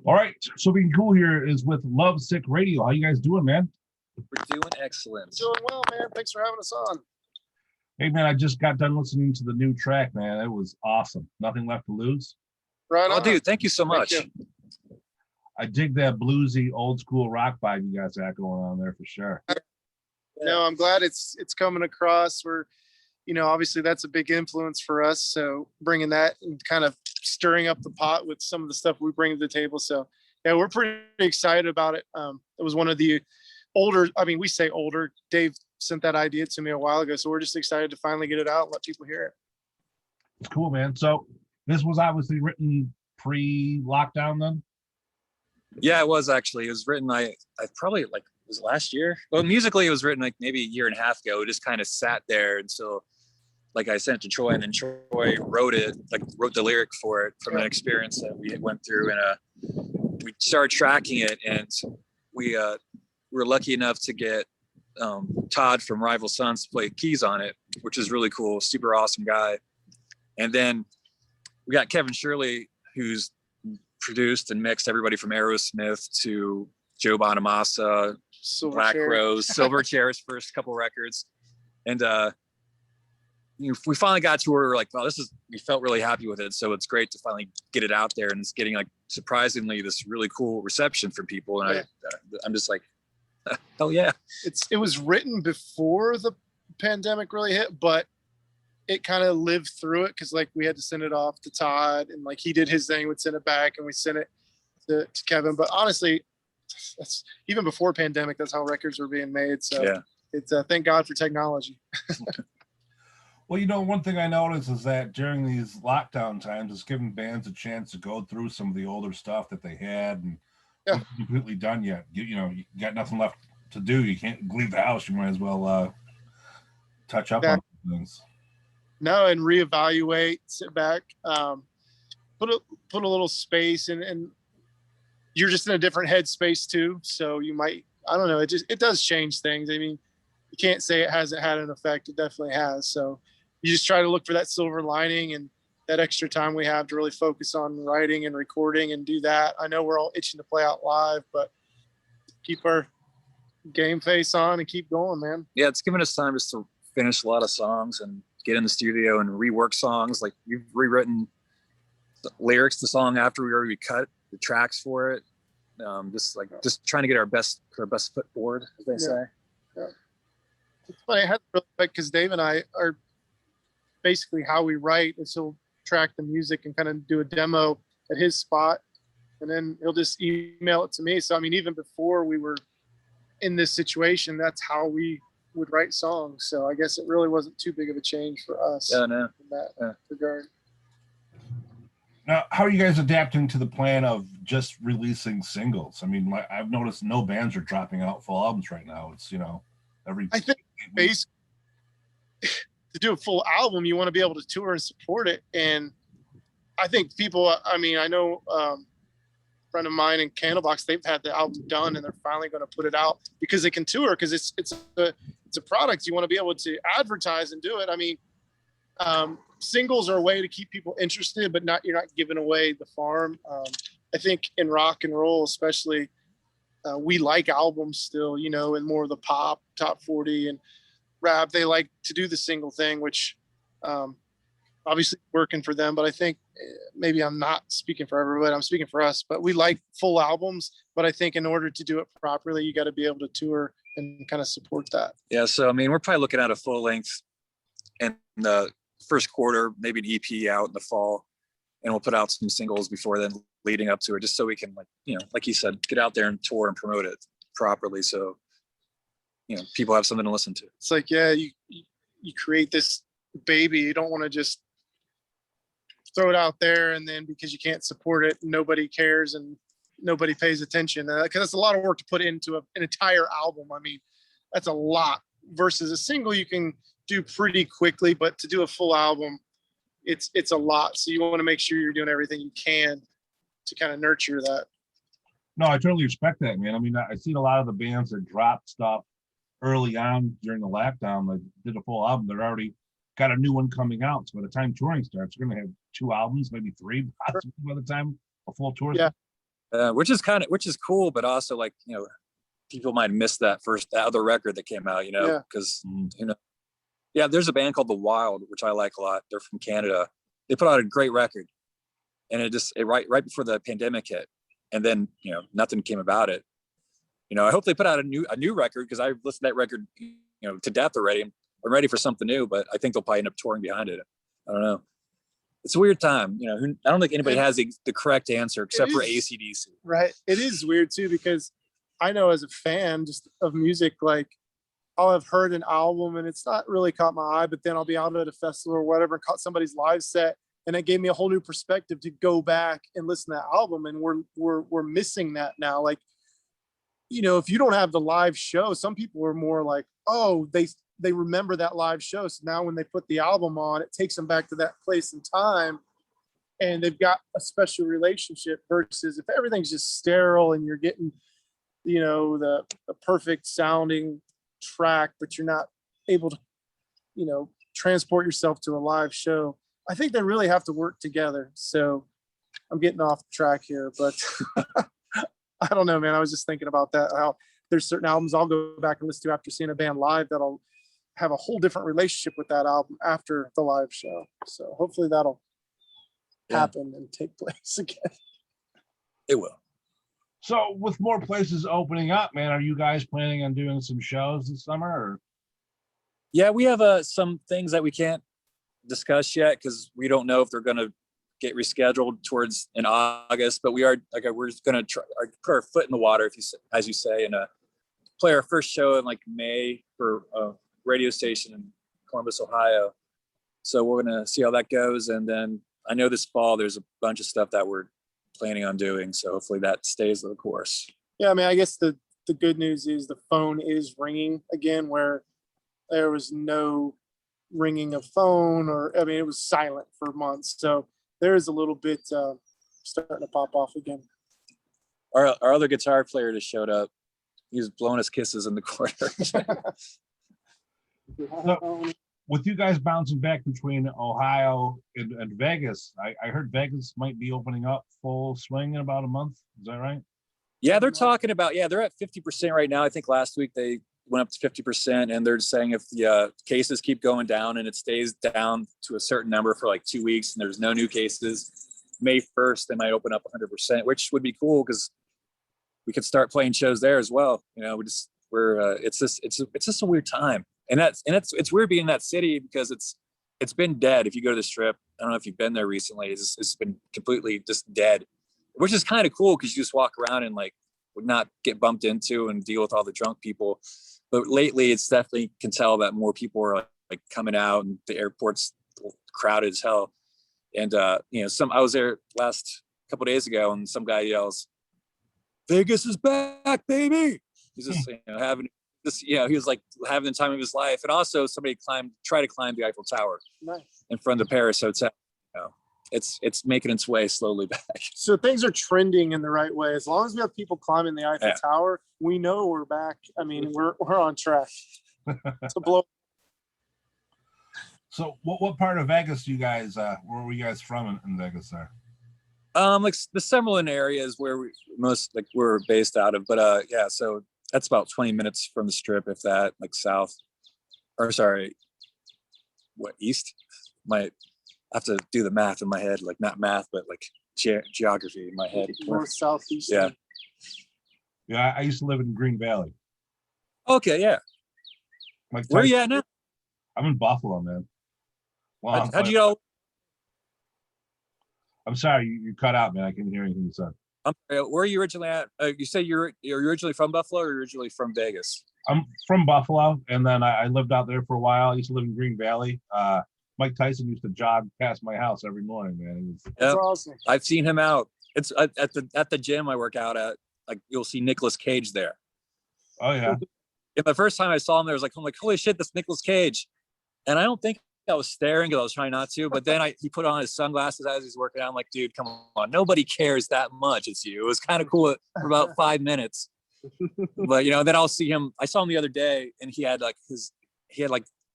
All right, so being cool here is with Lovesick Radio. How you guys doing, man? We're doing excellent. Doing well, man. Thanks for having us on. Hey, man, I just got done listening to the new track, man. It was awesome. Nothing Left to Lose. Right on. Oh, dude, thank you so much. You. I dig that bluesy, old school rock vibe you guys got going on there for sure. No, I'm glad it's coming across. We're, obviously that's a big influence for us. So bringing that and kind of stirring up the pot with some of the stuff we bring to the table. So yeah, we're pretty excited about it. It was one of the older, we say older, Dave sent that idea to me a while ago. So we're just excited to finally get it out and let people hear it. It's cool, man. So this was obviously written pre-lockdown then? Yeah, it was actually. It was written, I probably it was last year. Well, musically it was written like maybe a year and a half ago. It just kind of sat there until I sent it to Troy, and then Troy wrote the lyric for it from an experience that we went through, and we started tracking it, and we were lucky enough to get Todd from Rival Sons to play keys on it, which is really cool. Super awesome guy. And then we got Kevin Shirley, who's produced and mixed everybody from Aerosmith to Joe Bonamassa, Black Rose, Silverchair's first couple records. And we finally got to where we were like, wow, we felt really happy with it. So it's great to finally get it out there, and it's getting surprisingly this really cool reception from people. And I'm just like, hell yeah. It was written before the pandemic really hit, but it kind of lived through it because we had to send it off to Todd, and he did his thing, would send it back, and we sent it to Kevin. But honestly, that's even before pandemic, that's how records were being made. So yeah. It's thank God for technology. Well, one thing I noticed is that during these lockdown times, it's giving bands a chance to go through some of the older stuff that they had and not completely done yet. You got nothing left to do. You can't leave the house. You might as well touch up on things. No, and reevaluate, sit back, put a little space, and you're just in a different headspace too. So you might, I don't know, it does change things. You can't say it hasn't had an effect. It definitely has. So you just try to look for that silver lining and that extra time we have to really focus on writing and recording and do that. I know we're all itching to play out live, but keep our game face on and keep going, man. Yeah, it's given us time just to finish a lot of songs and get in the studio and rework songs. We've rewritten lyrics to the song after we already cut the tracks for it. Just trying to get our best foot forward, as they say. Yeah. It's funny, I had to really because Dave and I are basically how we write is he'll track the music and kind of do a demo at his spot, and then he'll just email it to me. So even before we were in this situation, that's how we would write songs. So I guess it really wasn't too big of a change for us in that regard. Now, how are you guys adapting to the plan of just releasing singles? I've noticed no bands are dropping out full albums right now. It's I think basically to do a full album, you want to be able to tour and support it. And I think people, I know a friend of mine in Candlebox, they've had the album done and they're finally going to put it out because they can tour, because it's a product. You want to be able to advertise and do it. Singles are a way to keep people interested, but you're not giving away the farm. I think in rock and roll, especially, we like albums still, and more of the pop, top 40 and rap. They like to do the single thing, which obviously working for them. But I think maybe I'm not speaking for everybody. I'm speaking for us. But we like full albums. But I think in order to do it properly, you got to be able to tour and kind of support that. Yeah. So, we're probably looking at a full length in the first quarter, maybe an EP out in the fall. And we'll put out some singles before then leading up to it, just so we can, like you said, get out there and tour and promote it properly. So, people have something to listen to. It's you create this baby. You don't want to just throw it out there, and then because you can't support it, nobody cares and nobody pays attention. Because it's a lot of work to put into an entire album. That's a lot versus a single you can do pretty quickly, but to do a full album, it's a lot. So you want to make sure you're doing everything you can to kind of nurture that. No, I totally respect that, man. I've seen a lot of the bands that dropped stuff early on during the lockdown, did a full album. They're already got a new one coming out. So by the time touring starts, you're going to have 2 albums, maybe 3 possibly by the time a full tour starts. which is cool, but also like, you know, people might miss that other record that came out, you know, because, you know, yeah, there's a band called The Wild, which I like a lot. They're from Canada. They put out a great record, and it right before the pandemic hit, and then, you know, nothing came about it. You know, I hope they put out a new record, because I've listened to that record, you know, to death already. I'm ready for something new, but I think they'll probably end up touring behind it. I don't know. It's a weird time, you know. I don't think anybody has the correct answer except for AC/DC. Right. It is weird too, because I know as a fan just of music, like I'll have heard an album and it's not really caught my eye, but then I'll be out at a festival or whatever and caught somebody's live set, and it gave me a whole new perspective to go back and listen to that album. And we're missing that now. Like, you know, if you don't have the live show, some people are more like, oh, they remember that live show. So now when they put the album on, it takes them back to that place and time, and they've got a special relationship, versus if everything's just sterile and you're getting, you know, the perfect sounding track, but you're not able to, you know, transport yourself to a live show. I think they really have to work together. So I'm getting off the track here, but I don't know, man. I was just thinking about that. How there's certain albums I'll go back and listen to after seeing a band live that'll have a whole different relationship with that album after the live show. So hopefully that'll happen and take place again. It will. So with more places opening up, man, are you guys planning on doing some shows this summer? Or? Yeah, we have some things that we can't discuss yet, because we don't know if they're going to get rescheduled towards in August, but we're going to try put our foot in the water, as you say, and play our first show in like May for a radio station in Columbus, Ohio. So we're going to see how that goes. And then I know this fall there's a bunch of stuff that we're planning on doing. So hopefully that stays the course. Yeah, I mean, I guess the good news is the phone is ringing again, where there was no ringing of phone, or I mean, it was silent for months. So there is a little bit starting to pop off again. Our other guitar player just showed up. He was blowing us kisses in the corner. So, with you guys bouncing back between Ohio and Vegas, I heard Vegas might be opening up full swing in about a month. Is that right? Yeah, they're talking about, they're at 50% right now. I think last week they went up to 50%, and they're saying if the cases keep going down and it stays down to a certain number for like 2 weeks and there's no new cases, May 1st, they might open up 100%, which would be cool because we could start playing shows there as well. You know, it's just a weird time. And it's weird being in that city because it's been dead. If you go to the Strip, I don't know if you've been there recently, it's been completely just dead, which is kind of cool because you just walk around and like would not get bumped into and deal with all the drunk people. But lately it's definitely can tell that more people are like coming out and the airport's crowded as hell. And you know, I was there last couple of days ago and some guy yells, "Vegas is back, baby." He's just, you know, having this, you know, he was like having the time of his life. And also somebody tried to climb the Eiffel Tower in front of the Paris Hotel. You know, it's making its way slowly back. So things are trending in the right way. As long as we have people climbing the Eiffel Tower, we know we're back. I mean, we're on track to blow. So what part of Vegas do you guys, where were you guys from in Vegas there? Like the Summerlin area is where we're based out of, but yeah, so that's about 20 minutes from the Strip, if that, like east? Might have to do the math in my head, like not math, but like geography in my head. North, south, east. Yeah. Yeah, I used to live in Green Valley. Okay, yeah. Where are you at now? I'm in Buffalo, man. Well, how'd you go? I'm sorry, you cut out, man. I couldn't hear anything you said. Where are you originally at? You say you're originally from Buffalo, or you're originally from Vegas? I'm from Buffalo, and then I lived out there for a while. I used to live in Green Valley. Mike Tyson used to jog past my house every morning, man. That's awesome. I've seen him out. It's at the gym I work out at. Like you'll see Nicolas Cage there. Oh yeah. And the first time I saw him there, I'm like, holy shit, that's Nicolas Cage. And I don't think I was staring because I was trying not to, but then he put on his sunglasses as he's working out. I'm like, dude, come on, nobody cares that much. It's you. It was kind of cool for about 5 minutes, but you know, then I'll see him. I saw him the other day, and he had like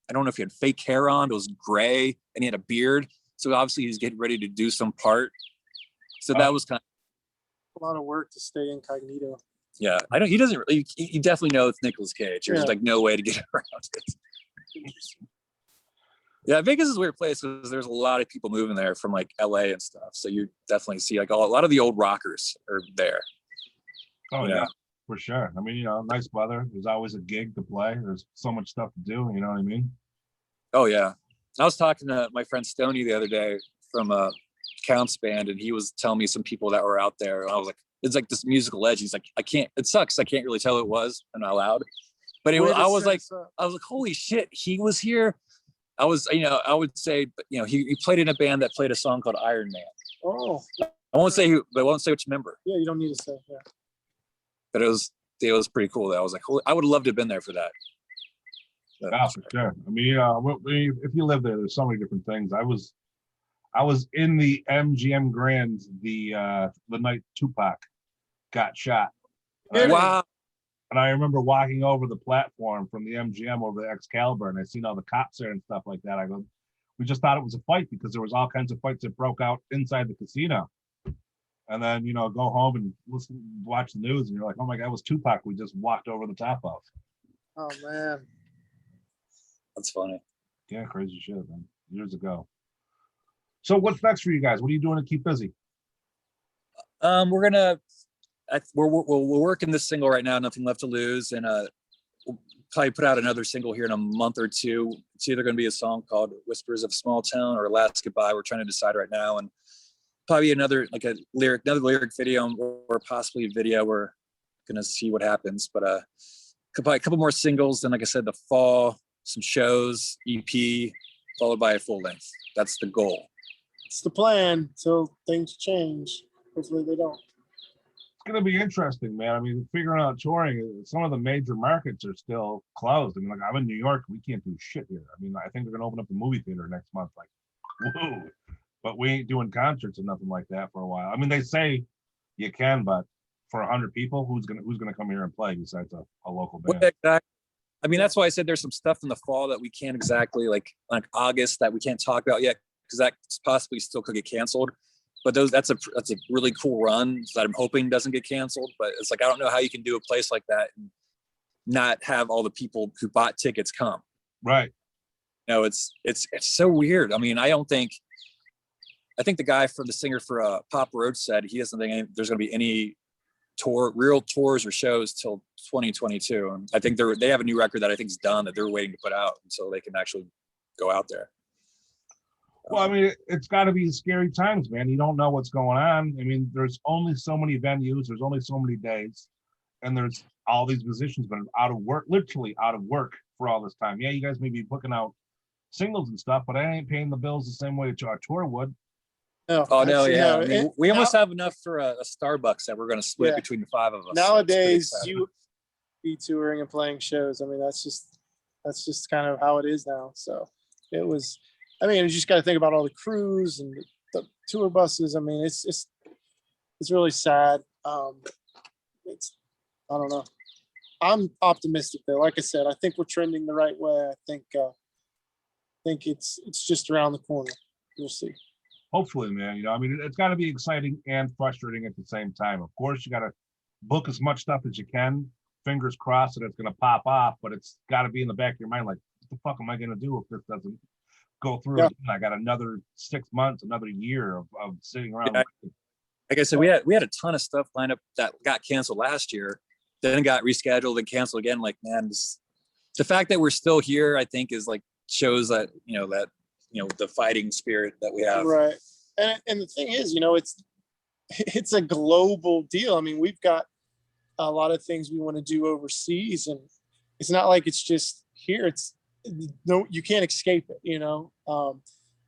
I don't know if he had fake hair on. It was gray, and he had a beard. So obviously he's getting ready to do some part. So that was kind of. A lot of work to stay incognito. Yeah, I don't. He doesn't really. You definitely know it's Nicolas Cage. There's like no way to get around it. Yeah, Vegas is a weird place because there's a lot of people moving there from like LA and stuff. So you definitely see like a lot of the old rockers are there. Oh yeah, for sure. I mean, nice weather. There's always a gig to play. There's so much stuff to do. You know what I mean? Oh yeah. I was talking to my friend Stoney the other day from a Counts band, and he was telling me some people that were out there. And I was like, it's like this musical legend. He's like, it sucks. I can't really tell who it was and not loud. But I was like, holy shit, he was here. I would say, he played in a band that played a song called Iron Man. Oh. I won't say who, but I won't say which member. Yeah, you don't need to say. Yeah. But it was pretty cool. That I was like, I would love to have been there for that. Yeah, for sure. I mean, if you live there, there's so many different things. I was in the MGM Grand the night Tupac got shot. Wow. And I remember walking over the platform from the MGM over to Excalibur, and I seen all the cops there and stuff like that. I go, we just thought it was a fight because there was all kinds of fights that broke out inside the casino. And then, go home and watch the news, and you're like, oh my God, it was Tupac we just walked over the top of. Oh, man. That's funny. Yeah, crazy shit, man. Years ago. So what's next for you guys? What are you doing to keep busy? We're working this single right now, Nothing Left to Lose, and we'll probably put out another single here in a month or two. It's either going to be a song called Whispers of Small Town or Last Goodbye. We're trying to decide right now, and probably another lyric video or possibly a video. We're going to see what happens, but probably a couple more singles. Then, like I said, the fall, some shows, EP, followed by a full length. That's the goal. It's the plan till things change. Hopefully they don't. It's going to be interesting, man. I mean, figuring out touring, some of the major markets are still closed. I mean, like I'm in New York, we can't do shit here. I mean, I think they're going to open up the movie theater next month. Like, whoa. But we ain't doing concerts or nothing like that for a while. I mean, they say you can, but for 100 people, who's gonna come here and play besides a local band? Well, exactly. I mean, that's why I said there's some stuff in the fall that we can't exactly like August that we can't talk about yet because that possibly still could get canceled. But that's a really cool run that I'm hoping doesn't get canceled. But it's like I don't know how you can do a place like that and not have all the people who bought tickets come. Right. It's so weird. I mean, I think the guy the singer for Pop Roach said he doesn't think there's going to be any real tours or shows till 2022. And I think they have a new record that I think is done that they're waiting to put out until they can actually go out there. Well, I mean, it's got to be scary times, man. You don't know what's going on. I mean, there's only so many venues. There's only so many days. And there's all these musicians been out of work, literally out of work for all this time. Yeah, you guys may be booking out singles and stuff, but I ain't paying the bills the same way a tour would. No, yeah. I mean, we almost have enough for a Starbucks that we're going to split between the five of us. Nowadays, you be touring and playing shows. I mean, that's just kind of how it is now. So you just got to think about all the crews and the tour buses. I mean, it's really sad. I don't know. I'm optimistic though. Like I said, I think we're trending the right way. I think it's just around the corner. We'll see. Hopefully, man. I mean, it's got to be exciting and frustrating at the same time. Of course, you got to book as much stuff as you can. Fingers crossed that it's going to pop off, but it's got to be in the back of your mind, like, what the fuck am I going to do if this doesn't go through? Yeah. I got another 6 months, another year of sitting around. Yeah. Like I said, we had a ton of stuff lined up that got canceled last year, then got rescheduled and canceled again. Like, man, the fact that we're still here, I think, is like shows that the fighting spirit that we have. Right. And the thing is, it's a global deal. I mean, we've got a lot of things we want to do overseas, and it's not like it's just here. You can't escape it,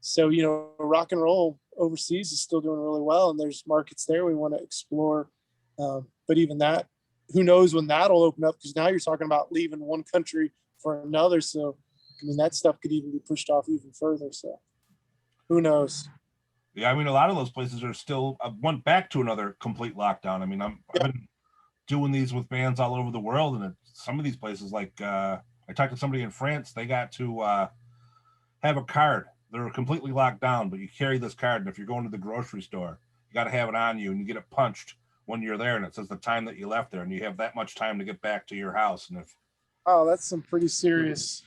So, rock and roll overseas is still doing really well, and there's markets there we want to explore. But even that, who knows when that'll open up, because now you're talking about leaving one country for another. So, I mean, that stuff could even be pushed off even further. So who knows? Yeah, I mean, a lot of those places are still went back to another complete lockdown. I mean, I've been doing these with bands all over the world, and some of these places, like I talked to somebody in France, they got to have a card. They're completely locked down, but you carry this card, and if you're going to the grocery store, you got to have it on you, and you get it punched when you're there, and it says the time that you left there, and you have that much time to get back to your house. And if that's some pretty serious.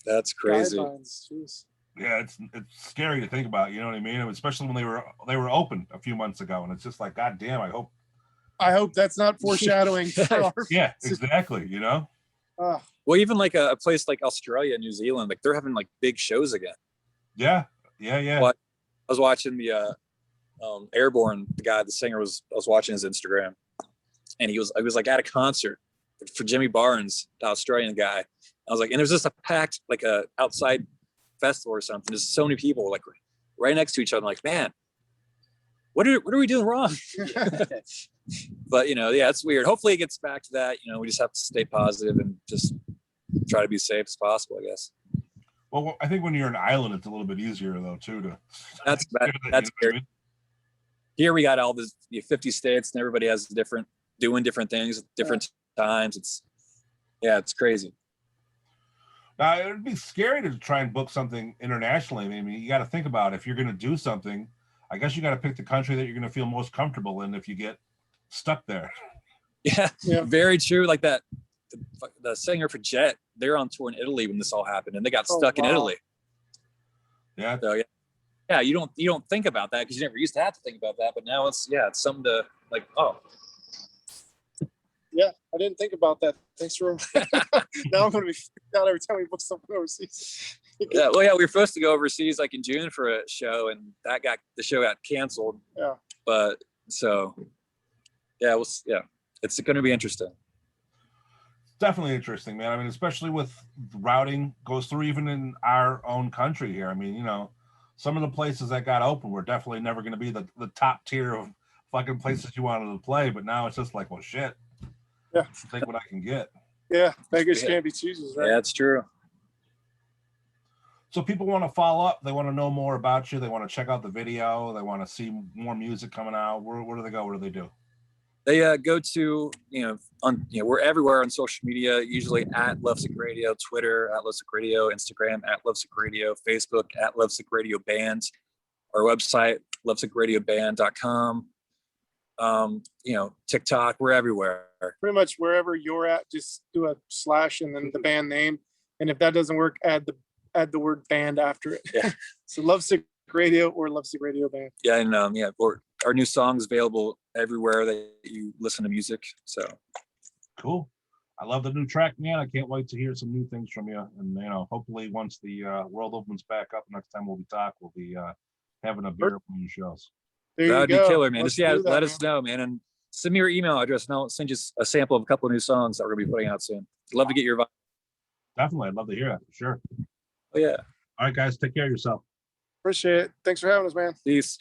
That's crazy. Guidelines. Jeez. Yeah, it's scary to think about. You know what I mean? Especially when they were open a few months ago, and it's just like, God damn! I hope that's not foreshadowing. For our yeah, exactly. You know. Well, even like a place like Australia, New Zealand, like they're having like big shows again. Yeah. But I was watching the Airborne. The singer I was watching his Instagram, and he was like at a concert for Jimmy Barnes, the Australian guy. I was like, and there's just a packed like a outside festival or something. There's so many people like right next to each other. I'm like, man, what are we doing wrong? But it's weird. Hopefully it gets back to that. We just have to stay positive and just try to be safe as possible, I guess. Well, I think when you're an island, it's a little bit easier though too. That's weird. Here we got all the 50 states, and everybody has doing different things at different times. It's crazy. Now, it would be scary to try and book something internationally. I mean, you got to think about if you're going to do something, I guess you got to pick the country that you're going to feel most comfortable in if you get stuck there. Yeah. Very true. Like that, the singer for Jet, they're on tour in Italy when this all happened, and they got stuck in Italy. Yeah. So yeah, you don't think about that because you never used to have to think about that, but now it's something to like. Oh. Yeah, I didn't think about that. Thanks for now I'm going to be freaked out every time we book something overseas. Yeah, well, we were supposed to go overseas like in June for a show, and the show got canceled. Yeah. But so, it's going to be interesting. Definitely interesting, man. I mean, especially with routing goes through even in our own country here. I mean, some of the places that got open were definitely never going to be the top tier of fucking places you wanted to play, but now it's just like, well, shit. Yeah, take what I can get. Yeah, beggars can't be choosers, right? Yeah, that's true. So people want to follow up. They want to know more about you. They want to check out the video. They want to see more music coming out. Where do they go? What do they do? They go to we're everywhere on social media. Usually at Lovesick Radio, Twitter at Lovesick Radio, Instagram at Lovesick Radio, Facebook at Lovesick Radio Band. Our website lovesickradioband.com. TikTok, we're everywhere. Pretty much wherever you're at, just do a / and then the band name. And if that doesn't work, add the word band after it. Yeah. So Lovesick Radio or Lovesick Radio Band. Yeah, and our new song is available everywhere that you listen to music. So cool. I love the new track, man. I can't wait to hear some new things from you. And hopefully once the world opens back up, next time we'll be having a beer from your shows. That'd be killer, man. Let us know, man, and send me your email address, and I'll send you a sample of a couple of new songs that we're gonna be putting out soon. Love to get your vibe. Definitely, I'd love to hear that for sure. Oh yeah. All right, guys, take care of yourself. Appreciate it. Thanks for having us, man. Peace.